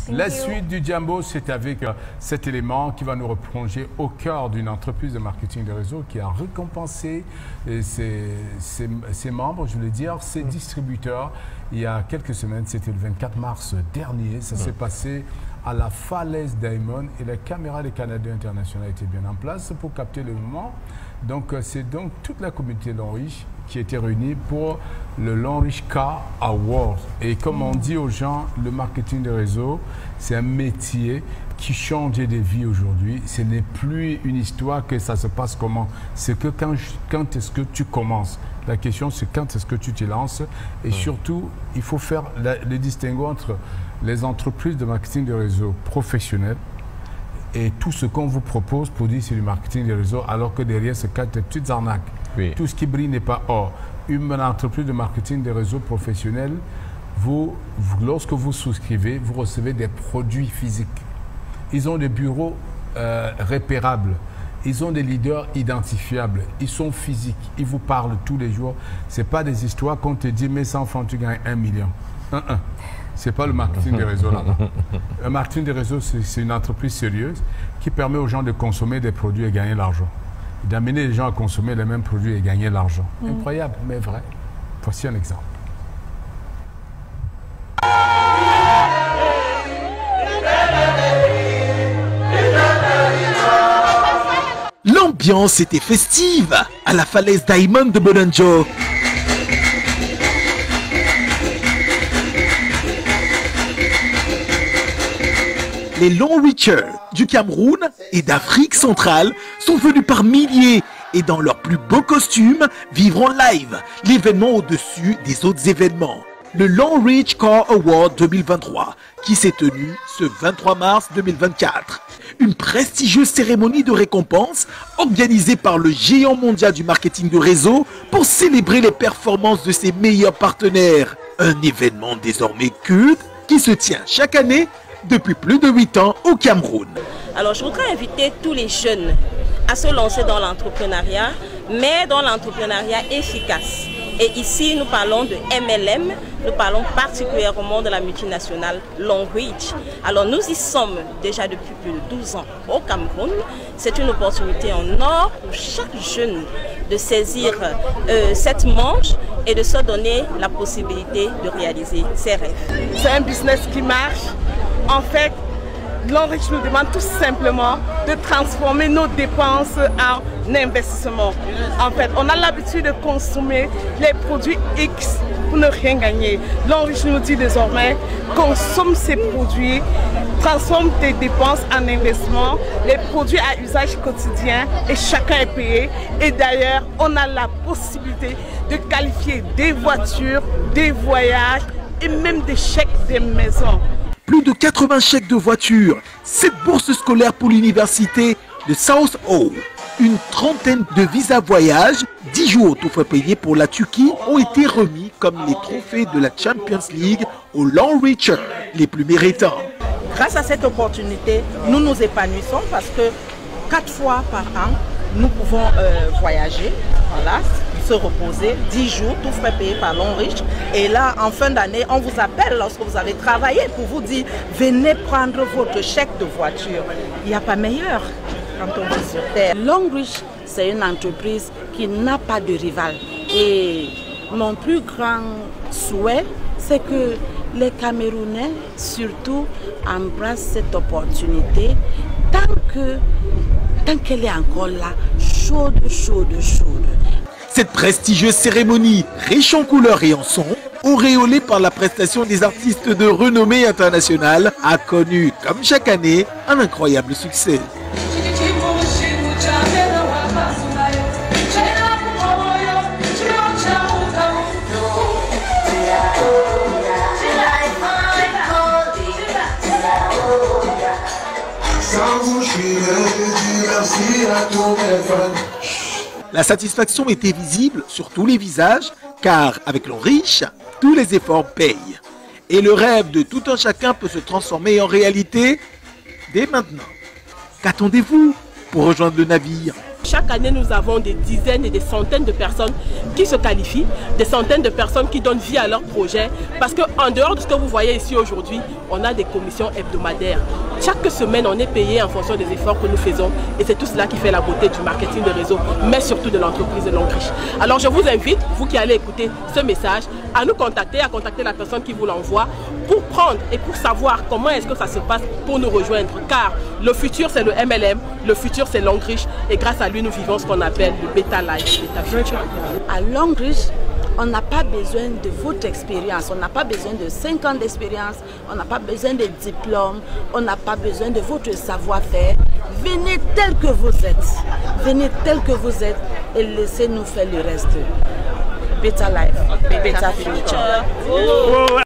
La suite du Jambo, c'est avec cet élément qui va nous replonger au cœur d'une entreprise de marketing de réseau qui a récompensé ses membres, je voulais dire, ses distributeurs. Il y a quelques semaines, c'était le 24 mars dernier, ça s'est passé à la Falaise Diamond et la caméra des Canadiens internationaux était bien en place pour capter le moment. Donc, c'est donc toute la communauté Longrich qui était réunie pour le Longrich Car Award. Et comme on dit aux gens, le marketing de réseau, c'est un métier qui change des vies aujourd'hui. Ce n'est plus une histoire que ça se passe comment. C'est que quand est-ce que tu commences. La question, c'est quand est-ce que tu te lances. Et surtout, il faut faire le distinguo entre les entreprises de marketing de réseau professionnelles et tout ce qu'on vous propose pour dire c'est du marketing de réseau, alors que derrière, c'est quatre petites arnaques. Oui. Tout ce qui brille n'est pas or. Une entreprise de marketing de réseau professionnel, lorsque vous souscrivez, vous recevez des produits physiques. Ils ont des bureaux repérables. Ils ont des leaders identifiables. Ils sont physiques. Ils vous parlent tous les jours. Ce n'est pas des histoires qu'on te dit, mais 100 francs, tu gagnes 1 million. Ce n'est pas le marketing de réseau là-bas. Le marketing de réseau, c'est une entreprise sérieuse qui permet aux gens de consommer des produits et gagner l'argent. D'amener les gens à consommer les mêmes produits et gagner l'argent. Incroyable, mais vrai. Voici un exemple. L'ambiance était festive à la Falaise Diamond de Bonanjo. Les Lonrichers du Cameroun et d'Afrique centrale sont venus par milliers et dans leurs plus beaux costumes vivre en live l'événement au-dessus des autres événements. Le Longrich Car Award 2023 qui s'est tenu ce 23 mars 2024. Une prestigieuse cérémonie de récompense organisée par le géant mondial du marketing de réseau pour célébrer les performances de ses meilleurs partenaires. Un événement désormais culte qui se tient chaque année depuis plus de 8 ans au Cameroun. Alors je voudrais inviter tous les jeunes à se lancer dans l'entrepreneuriat, mais dans l'entrepreneuriat efficace. Et ici, nous parlons de MLM, nous parlons particulièrement de la multinationale Longrich. Alors nous y sommes déjà depuis plus de 12 ans au Cameroun. C'est une opportunité en or pour chaque jeune de saisir cette manche et de se donner la possibilité de réaliser ses rêves. C'est un business qui marche. En fait, Longrich nous demande tout simplement de transformer nos dépenses en investissement. En fait, on a l'habitude de consommer les produits X pour ne rien gagner. Longrich nous dit désormais, consomme ces produits, transforme tes dépenses en investissement, les produits à usage quotidien et chacun est payé. Et d'ailleurs, on a la possibilité de qualifier des voitures, des voyages et même des chèques des maisons. Plus de 80 chèques de voiture, 7 bourses scolaires pour l'université de South Hall, une trentaine de visas voyage, 10 jours tout frais payés pour la Turquie ont été remis comme les trophées de la Champions League aux Lonrichers les plus méritants. Grâce à cette opportunité, nous nous épanouissons parce que 4 fois par an, nous pouvons voyager, voilà, se reposer, 10 jours, tout frais payé par Longrich. Et là, en fin d'année, on vous appelle lorsque vous avez travaillé pour vous dire, venez prendre votre chèque de voiture. Il n'y a pas meilleur quand on vit sur terre. Longrich, c'est une entreprise qui n'a pas de rival. Et mon plus grand souhait, c'est que les Camerounais, surtout, embrassent cette opportunité tant qu'elle est encore là, chaude. Cette prestigieuse cérémonie, riche en couleurs et en sons, auréolée par la prestation des artistes de renommée internationale, a connu, comme chaque année, un incroyable succès. La satisfaction était visible sur tous les visages, car avec Longrich, tous les efforts payent. Et le rêve de tout un chacun peut se transformer en réalité dès maintenant. Qu'attendez-vous pour rejoindre le navire ? Chaque année, nous avons des dizaines et des centaines de personnes qui se qualifient, des centaines de personnes qui donnent vie à leur projet. Parce qu'en dehors de ce que vous voyez ici aujourd'hui, on a des commissions hebdomadaires. Chaque semaine, on est payé en fonction des efforts que nous faisons. Et c'est tout cela qui fait la beauté du marketing de réseau, mais surtout de l'entreprise de Longrich. Alors je vous invite, vous qui allez écouter ce message, à nous contacter, à contacter la personne qui vous l'envoie pour prendre et pour savoir comment est-ce que ça se passe pour nous rejoindre. Car le futur, c'est le MLM, le futur, c'est Longrich. Et grâce à lui, nous vivons ce qu'on appelle le Beta Life, Beta Future. À Longrich, on n'a pas besoin de votre expérience, on n'a pas besoin de 5 ans d'expérience, on n'a pas besoin de diplôme, on n'a pas besoin de votre savoir-faire. Venez tel que vous êtes, venez tel que vous êtes et laissez-nous faire le reste. Beta Life, Beta Future.